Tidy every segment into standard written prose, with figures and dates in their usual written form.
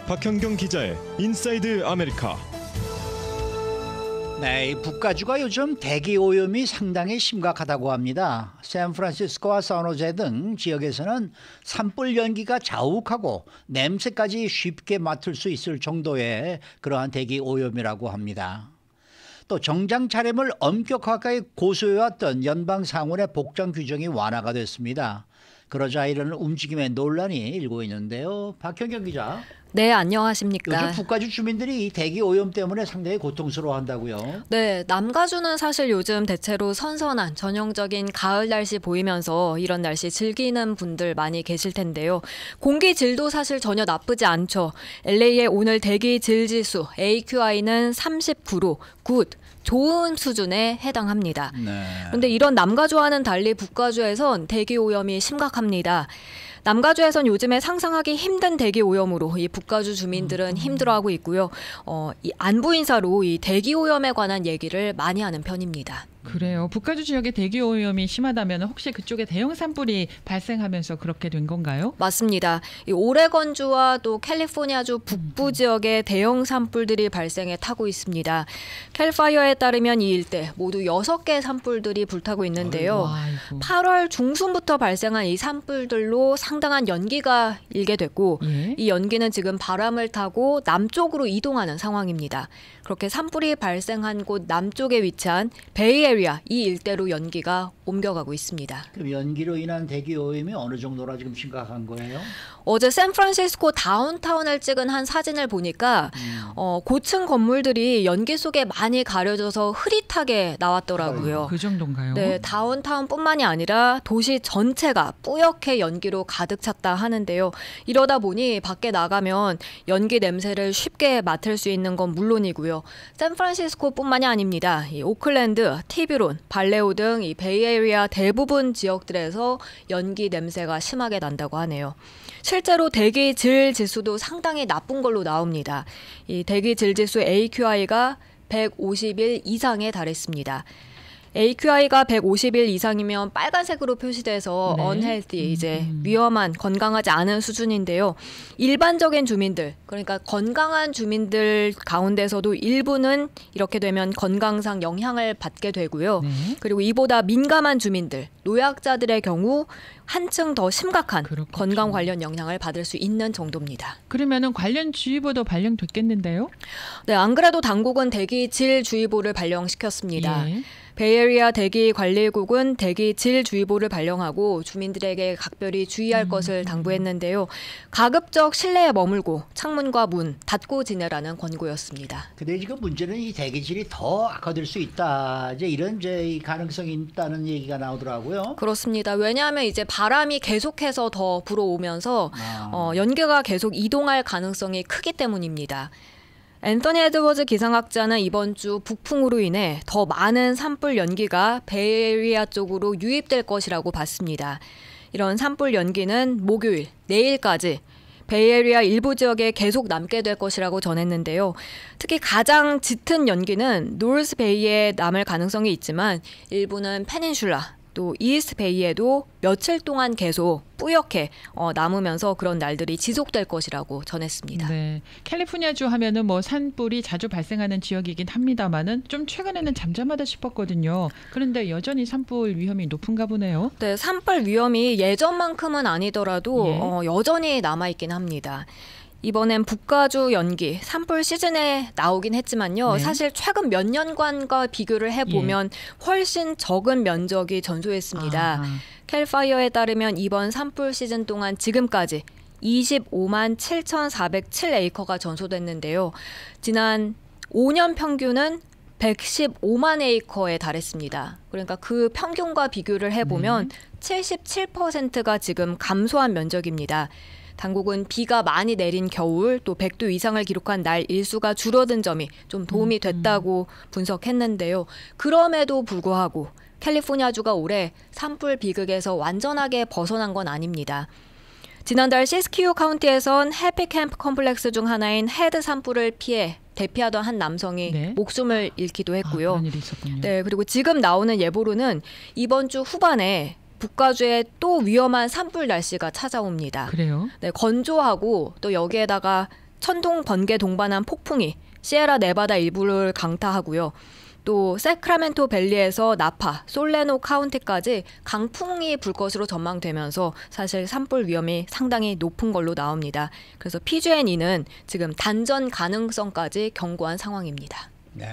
박현경 기자의 인사이드 아메리카. 네, 이 북가주가 요즘 대기 오염이 상당히 심각하다고 합니다. 샌프란시스코와 산호제 등 지역에서는 산불 연기가 자욱하고 냄새까지 쉽게 맡을 수 있을 정도의 그러한 대기 오염이라고 합니다. 또 정장 차림을 엄격하게 고수해왔던 연방 상원의 복장 규정이 완화가 됐습니다. 그러자 이런 움직임의 논란이 일고 있는데요. 박현경 기자. 네, 안녕하십니까. 요즘 북가주 주민들이 이 대기 오염 때문에 상당히 고통스러워한다고요. 네, 남가주는 사실 요즘 대체로 선선한 전형적인 가을 날씨 보이면서 이런 날씨 즐기는 분들 많이 계실 텐데요. 공기 질도 사실 전혀 나쁘지 않죠. LA의 오늘 대기 질 지수 AQI는 39로 굿, 좋은 수준에 해당합니다. 그런데 이런 남가주와는 달리 북가주에선 대기 오염이 심각합니다. 남가주에선 요즘에 상상하기 힘든 대기 오염으로 이 북가주 주민들은 힘들어하고 있고요. 이 안부 인사로 이 대기 오염에 관한 얘기를 많이 하는 편입니다. 그래요. 북가주 지역의 대기 오염이 심하다면 혹시 그쪽에 대형 산불이 발생하면서 그렇게 된 건가요? 맞습니다. 이 오레건주와 또 캘리포니아주 북부 지역에 대형 산불들이 발생해 타고 있습니다. 캘파이어에 따르면 이 일대 모두 6개의 산불들이 불타고 있는데요. 아이고. 8월 중순부터 발생한 이 산불들로 상당한 연기가 일게 됐고 이 연기는 지금 바람을 타고 남쪽으로 이동하는 상황입니다. 그렇게 산불이 발생한 곳 남쪽에 위치한 베이에리아 이 일대로 연기가 옮겨가고 있습니다. 그럼 연기로 인한 대기 오염이 어느 정도나 지금 심각한 거예요? 어제 샌프란시스코 다운타운을 찍은 한 사진을 보니까 고층 건물들이 연기 속에 많이 가려져서 흐릿하게 나왔더라고요. 그 정도인가요? 네, 다운타운뿐만이 아니라 도시 전체가 뿌옇게 연기로 가득 찼다 하는데요. 이러다 보니 밖에 나가면 연기 냄새를 쉽게 맡을 수 있는 건 물론이고요. 샌프란시스코뿐만이 아닙니다. 이 오클랜드, 티뷰론, 발레오 등 이 베이에리아 대부분 지역들에서 연기 냄새가 심하게 난다고 하네요. 실제로 대기 질 지수도 상당히 나쁜 걸로 나옵니다. 이 대기 질 지수 AQI가 151 이상에 달했습니다. AQI가 151 이상이면 빨간색으로 표시돼서 unhealthy, 이제 위험한, 건강하지 않은 수준인데요. 일반적인 주민들, 그러니까 건강한 주민들 가운데서도 일부는 이렇게 되면 건강상 영향을 받게 되고요. 그리고 이보다 민감한 주민들, 노약자들의 경우 한층 더 심각한 그렇겠죠. 건강 관련 영향을 받을 수 있는 정도입니다. 그러면은 관련 주의보도 발령됐겠는데요? 네, 안 그래도 당국은 대기 질 주의보를 발령시켰습니다. 예. 베이에리아 대기관리국은 대기질주의보를 발령하고 주민들에게 각별히 주의할 것을 당부했는데요. 가급적 실내에 머물고 창문과 문 닫고 지내라는 권고였습니다. 근데 지금 문제는 이 대기질이 더 악화될 수 있다. 이런 이 가능성이 있다는 얘기가 나오더라고요. 그렇습니다. 왜냐하면 이제 바람이 계속해서 더 불어오면서 연기가 계속 이동할 가능성이 크기 때문입니다. 앤서니 에드워즈 기상학자는 이번 주 북풍으로 인해 더 많은 산불 연기가 베이에리아 쪽으로 유입될 것이라고 봤습니다. 이런 산불 연기는 목요일, 내일까지 베이에리아 일부 지역에 계속 남게 될 것이라고 전했는데요. 특히 가장 짙은 연기는 노스 베이에 남을 가능성이 있지만 일부는 페닌슐라, 또 이스트 베이에도 며칠 동안 계속 뿌옇게 남으면서 그런 날들이 지속될 것이라고 전했습니다. 네, 캘리포니아주 하면은 뭐 산불이 자주 발생하는 지역이긴 합니다만은 좀 최근에는 잠잠하다 싶었거든요. 그런데 여전히 산불 위험이 높은가 보네요. 네, 산불 위험이 예전만큼은 아니더라도 여전히 남아있긴 합니다. 이번엔 북가주 연기, 산불 시즌에 나오긴 했지만요. 사실 최근 몇 년간과 비교를 해보면 훨씬 적은 면적이 전소했습니다. 캘파이어에 따르면 이번 산불 시즌 동안 지금까지 25만 7,407 에이커가 전소됐는데요. 지난 5년 평균은 115만 에이커에 달했습니다. 그러니까 그 평균과 비교를 해보면 77%가 지금 감소한 면적입니다. 당국은 비가 많이 내린 겨울 또 100도 이상을 기록한 날 일수가 줄어든 점이 좀 도움이 됐다고 분석했는데요. 그럼에도 불구하고 캘리포니아주가 올해 산불 비극에서 완전하게 벗어난 건 아닙니다. 지난달 시스키유 카운티에선 해피캠프 컴플렉스 중 하나인 헤드 산불을 피해 대피하던 한 남성이 목숨을 잃기도 했고요. 그런 일이 있었군요. 네, 그리고 지금 나오는 예보로는 이번 주 후반에 북가주에 또 위험한 산불 날씨가 찾아옵니다. 그래요? 네, 건조하고 또 여기에다가 천둥 번개 동반한 폭풍이 시에라 네바다 일부를 강타하고요. 또 세크라멘토 밸리에서 나파, 솔레노 카운티까지 강풍이 불 것으로 전망되면서 사실 산불 위험이 상당히 높은 걸로 나옵니다. 그래서 PG&E는 지금 단전 가능성까지 경고한 상황입니다. 네,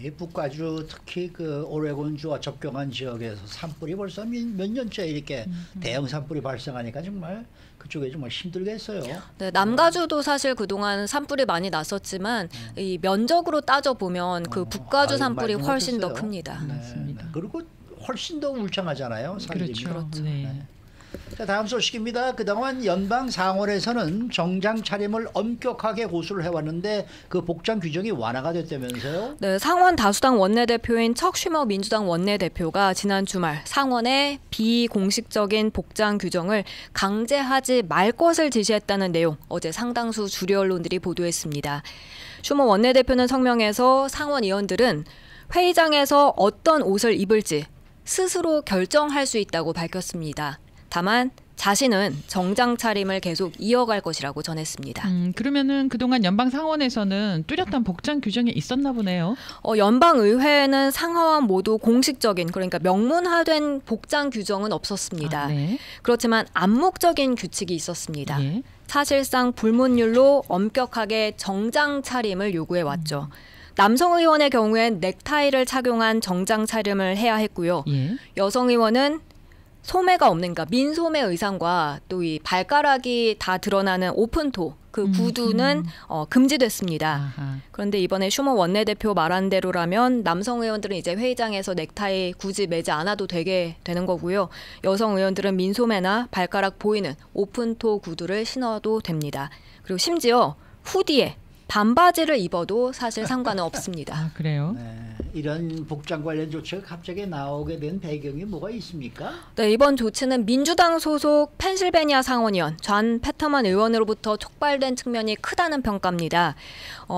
이 북가주 특히 그 오레곤주와 접경한 지역에서 산불이 벌써 몇 년째 이렇게 대형 산불이 발생하니까 정말 그쪽에 정말 힘들겠어요. 네, 남가주도 사실 그동안 산불이 많이 났었지만 이 면적으로 따져보면 그 북가주 산불이 많이 훨씬 더 못했어요. 큽니다. 네, 맞습니다. 네. 그리고 훨씬 더 울창하잖아요. 산림이. 그렇죠. 그렇죠. 네. 자, 다음 소식입니다. 그동안 연방 상원에서는 정장 차림을 엄격하게 고수를 해왔는데 그 복장 규정이 완화가 됐다면서요? 네, 상원 다수당 원내대표인 척 슈머 민주당 원내대표가 지난 주말 상원에 비공식적인 복장 규정을 강제하지 말 것을 지시했다는 내용 어제 상당수 주류 언론들이 보도했습니다. 슈머 원내대표는 성명에서 상원 의원들은 회의장에서 어떤 옷을 입을지 스스로 결정할 수 있다고 밝혔습니다. 다만 자신은 정장 차림을 계속 이어갈 것이라고 전했습니다. 그러면은 그동안 연방 상원에서는 뚜렷한 복장 규정이 있었나 보네요. 연방 의회에는 상하원 모두 공식적인 그러니까 명문화된 복장 규정은 없었습니다. 네. 그렇지만 암묵적인 규칙이 있었습니다. 예. 사실상 불문율로 엄격하게 정장 차림을 요구해 왔죠. 남성 의원의 경우엔 넥타이를 착용한 정장 차림을 해야 했고요. 예. 여성 의원은 소매가 없는 그러니까 민소매 의상과 또 이 발가락이 다 드러나는 오픈토 그 구두는 금지됐습니다. 아하. 그런데 이번에 슈머 원내대표 말한 대로라면 남성 의원들은 이제 회의장에서 넥타이 굳이 매지 않아도 되게 되는 거고요. 여성 의원들은 민소매나 발가락 보이는 오픈토 구두를 신어도 됩니다. 그리고 심지어 후디에 반바지를 입어도 사실 상관은 없습니다. 아, 그래요? 네, 이런 복장 관련 조치가 갑자기 나오게 된 배경이 뭐가 있습니까? 네, 이번 조치는 민주당 소속 펜실베니아 상원의원 존 패터먼 의원으로부터 촉발된 측면이 크다는 평가입니다.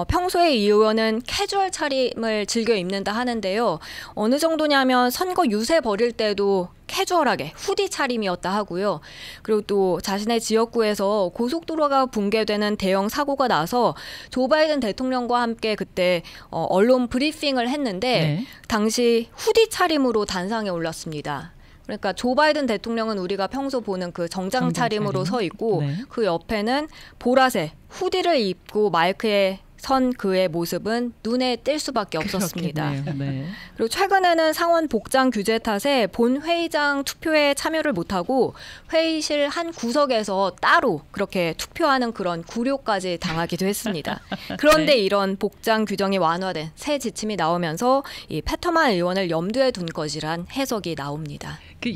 평소에 이 의원은 캐주얼 차림을 즐겨 입는다 하는데요. 어느 정도냐면 선거 유세 벌일 때도 캐주얼하게 후디 차림이었다 하고요. 그리고 또 자신의 지역구에서 고속도로가 붕괴되는 대형 사고가 나서 조 바이든 대통령과 함께 그때 언론 브리핑을 했는데 네. 당시 후디 차림으로 단상에 올랐습니다. 그러니까 조 바이든 대통령은 우리가 평소 보는 그 정장 차림으로 서 있고 네. 그 옆에는 보라색 후디를 입고 마이크에 선 그의 모습은 눈에 띌 수밖에 없었습니다. 그렇겠네요. 네. 그리고 최근에는 상원 복장 규제 탓에 본 회의장 투표에 참여를 못하고 회의실 한 구석에서 따로 그렇게 투표하는 그런 굴욕까지 당하기도 했습니다. 그런데 네. 이런 복장 규정이 완화된 새 지침이 나오면서 이 패터만 의원을 염두에 둔 것이란 해석이 나옵니다. 그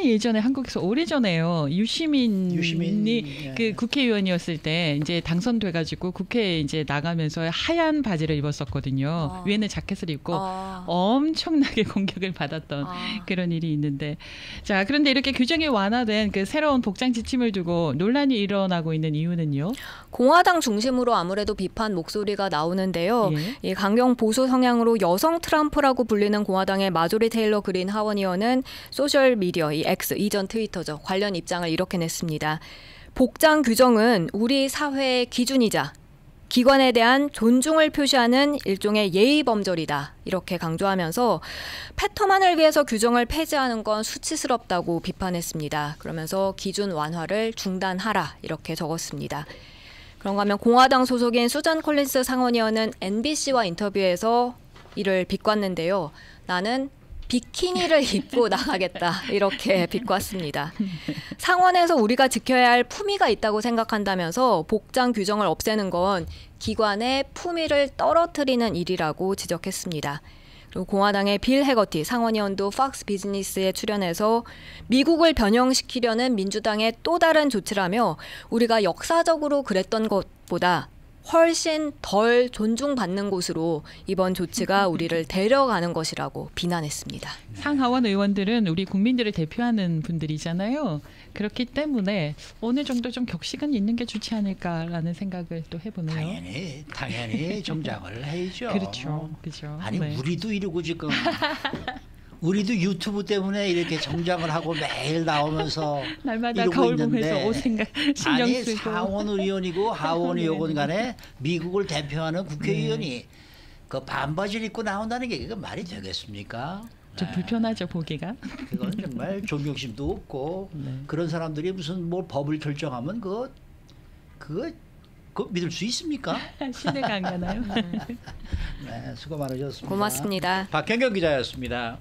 예전에 한국에서 오래전에요. 유시민이 예. 그 국회의원이었을 때 이제 당선돼가지고 국회에 이제 나가면서 하얀 바지를 입었었거든요. 위에는 자켓을 입고 엄청나게 공격을 받았던 그런 일이 있는데, 자 그런데 이렇게 규정이 완화된 그 새로운 복장 지침을 두고 논란이 일어나고 있는 이유는요? 공화당 중심으로 아무래도 비판 목소리가 나오는데요. 예. 이 강경 보수 성향으로 여성 트럼프라고 불리는 공화당의 마조리 테일러 그린 하원 의원은 소셜 미디어 이 X 이전 트위터죠. 관련 입장을 이렇게 냈습니다. 복장 규정은 우리 사회의 기준이자 기관에 대한 존중을 표시하는 일종의 예의 범절이다. 이렇게 강조하면서 패터만을 위해서 규정을 폐지하는 건 수치스럽다고 비판했습니다. 그러면서 기준 완화를 중단하라 이렇게 적었습니다. 그런가 하면 공화당 소속인 수잔 콜린스 상원의원은 NBC와 인터뷰에서 이를 비꼬았는데요. 나는 비키니를 입고 나가겠다 이렇게 비꼬았습니다. 상원에서 우리가 지켜야 할 품위가 있다고 생각한다면서 복장 규정을 없애는 건 기관의 품위를 떨어뜨리는 일이라고 지적했습니다. 그리고 공화당의 빌 해거티 상원의원도 팍스 비즈니스에 출연해서 미국을 변형시키려는 민주당의 또 다른 조치라며 우리가 역사적으로 그랬던 것보다 훨씬 덜 존중받는 곳으로 이번 조치가 우리를 데려가는 것이라고 비난했습니다. 상하원 의원들은 우리 국민들을 대표하는 분들이잖아요. 그렇기 때문에 어느 정도 좀 격식은 있는 게 좋지 않을까라는 생각을 또 해보네요. 당연히 정장을 해야죠. 그렇죠. 그렇죠. 아니 네. 우리도 이러고 지금 우리도 유튜브 때문에 이렇게 정장을 하고 매일 나오면서 날마다 이러고 거울 있는데 보면서 옷 생각 신경 아니 쓰고 상원 의원이고 하원 네. 의원 간에 미국을 대표하는 국회의원이 그 반바지를 입고 나온다는 게 이거 말이 되겠습니까? 좀 불편하죠 보기가. 그건 정말 존경심도 없고 네. 그런 사람들이 무슨 뭐 법을 결정하면 그거 믿을 수 있습니까? 신뢰가 안 가나요? 네, 수고 많으셨습니다. 고맙습니다. 박현경 기자였습니다.